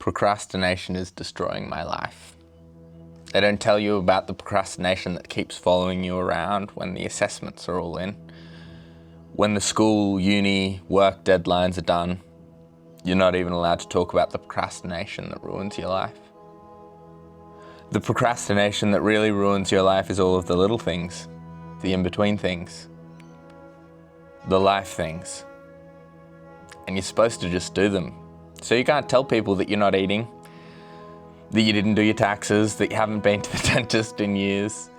Procrastination is destroying my life. They don't tell you about the procrastination that keeps following you around when the assessments are all in. When the school, uni, work deadlines are done, you're not even allowed to talk about the procrastination that ruins your life. The procrastination that really ruins your life is all of the little things, the in-between things, the life things. And you're supposed to just do them. So you can't tell people that you're not eating, that you didn't do your taxes, that you haven't been to the dentist in years,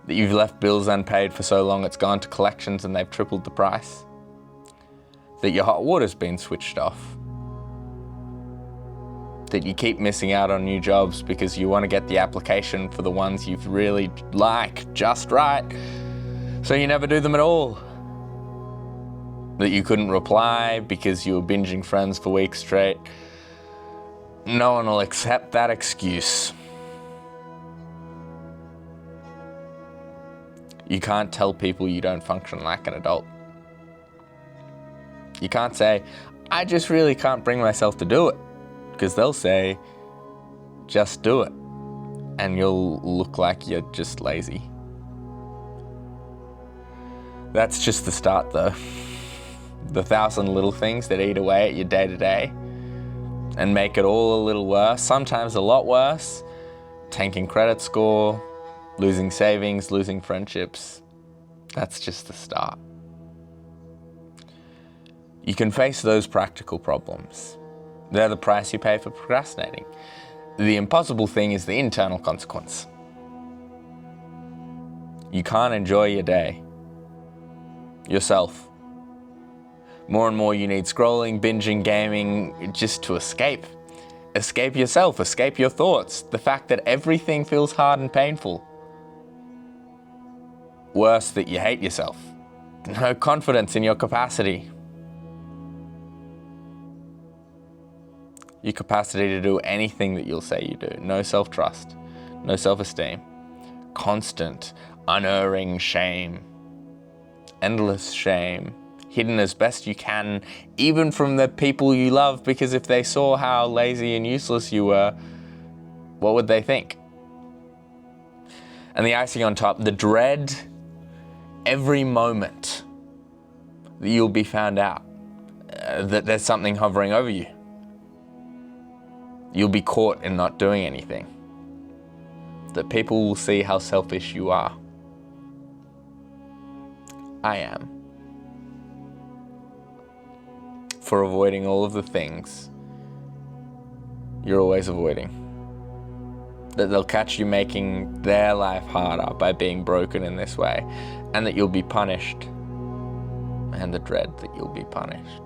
that you've left bills unpaid for so long it's gone to collections and they've tripled the price, that your hot water's been switched off, that you keep missing out on new jobs because you want to get the application for the ones you really like just right, so you never do them at all. That you couldn't reply because you were binging Friends for weeks straight. No one will accept that excuse. You can't tell people you don't function like an adult. You can't say, I just really can't bring myself to do it, because they'll say, just do it. And you'll look like you're just lazy. That's just the start though. The 1,000 little things that eat away at your day-to-day and make it all a little worse, sometimes a lot worse. Tanking credit score, losing savings, losing friendships. That's just the start. You can face those practical problems. They're the price you pay for procrastinating. The impossible thing is the internal consequence. You can't enjoy your day, yourself. More and more you need scrolling, binging, gaming, just to escape. Escape yourself, escape your thoughts. The fact that everything feels hard and painful. Worse, that you hate yourself. No confidence in your capacity. Your capacity to do anything that you'll say you do. No self-trust, no self-esteem. Constant, unerring shame. Endless shame. Hidden as best you can, even from the people you love, because if they saw how lazy and useless you were, what would they think? And the icing on top, the dread every moment that you'll be found out, that there's something hovering over you. You'll be caught in not doing anything. That people will see how selfish you are. I am. For avoiding all of the things you're always avoiding. That they'll catch you making their life harder by being broken in this way, and that you'll be punished, and the dread that you'll be punished.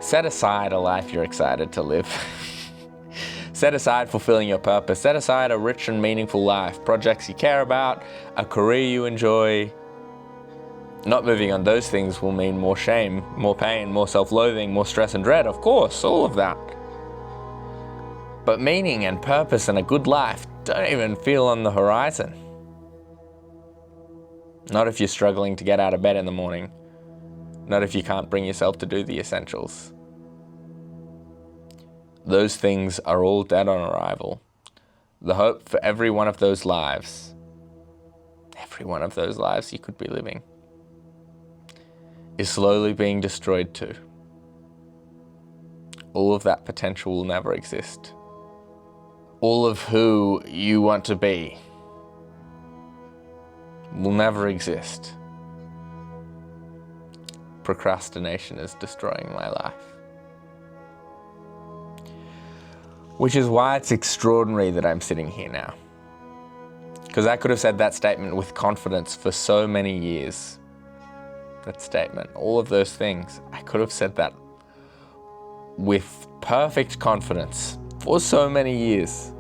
Set aside a life you're excited to live. Set aside fulfilling your purpose. Set aside a rich and meaningful life, projects you care about, a career you enjoy. Not moving on those things will mean more shame, more pain, more self-loathing, more stress and dread, of course, all of that. But meaning and purpose and a good life don't even feel on the horizon. Not if you're struggling to get out of bed in the morning. Not if you can't bring yourself to do the essentials. Those things are all dead on arrival. The hope for every one of those lives you could be living, is slowly being destroyed too. All of that potential will never exist. All of who you want to be will never exist. Procrastination is destroying my life. Which is why it's extraordinary that I'm sitting here now. Because I could have said that statement with confidence for so many years. That statement, all of those things, I could have said that with perfect confidence for so many years.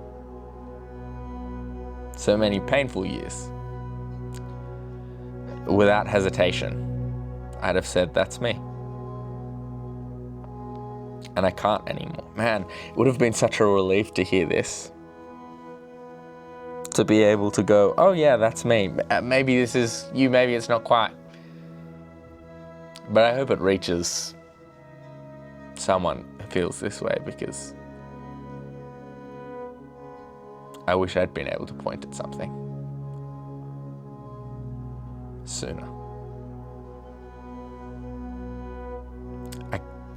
So many painful years. Without hesitation, I'd have said, that's me. And I can't anymore. Man, it would have been such a relief to hear this. To be able to go, oh yeah, that's me. Maybe this is you, maybe it's not quite. But I hope it reaches someone feels this way, because I wish I'd been able to point at something sooner.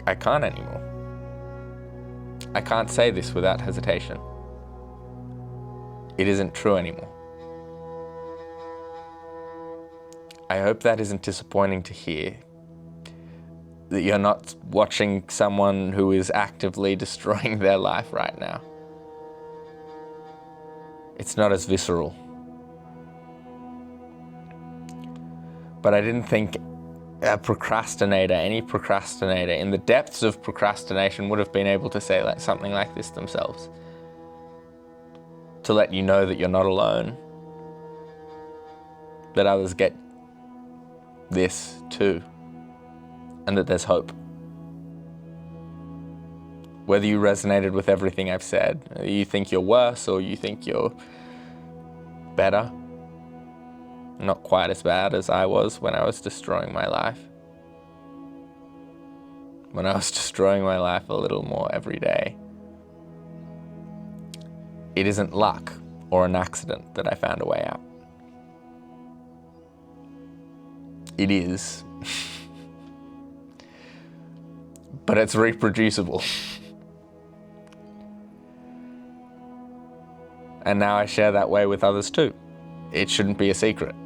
I can't anymore. I can't say this without hesitation. It isn't true anymore. I hope that isn't disappointing to hear, that you're not watching someone who is actively destroying their life right now. It's not as visceral. But I didn't think any procrastinator in the depths of procrastination would have been able to say something like this themselves. To let you know that you're not alone, that others get this too, and that there's hope. Whether you resonated with everything I've said, you think you're worse or you think you're better, not quite as bad as I was when I was destroying my life. When I was destroying my life a little more every day. It isn't luck or an accident that I found a way out. It is. But it's reproducible. And now I share that way with others too. It shouldn't be a secret.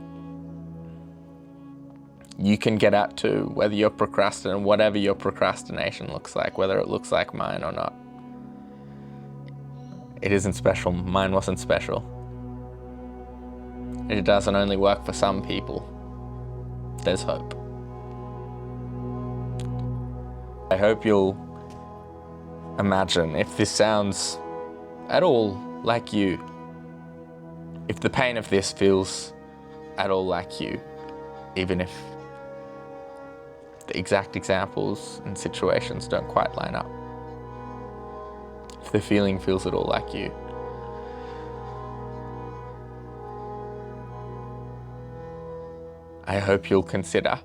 You can get out too, whether you're procrastinating, whatever your procrastination looks like, whether it looks like mine or not. It isn't special. Mine wasn't special. It doesn't only work for some people. There's hope. I hope you'll imagine, if this sounds at all like you, if the pain of this feels at all like you, even if the exact examples and situations don't quite line up, if the feeling feels at all like you, I hope you'll consider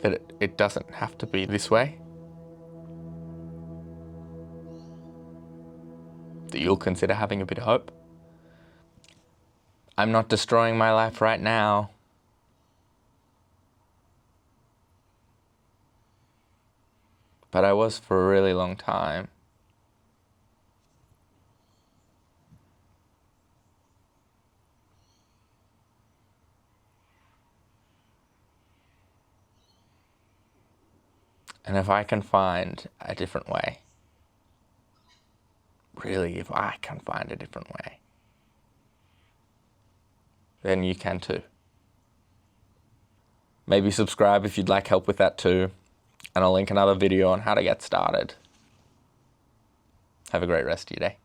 that it doesn't have to be this way. That you'll consider having a bit of hope. I'm not destroying my life right now. But I was for a really long time. And if I can find a different way, really, if I can find a different way, then you can too. Maybe subscribe if you'd like help with that too, and I'll link another video on how to get started. Have a great rest of your day.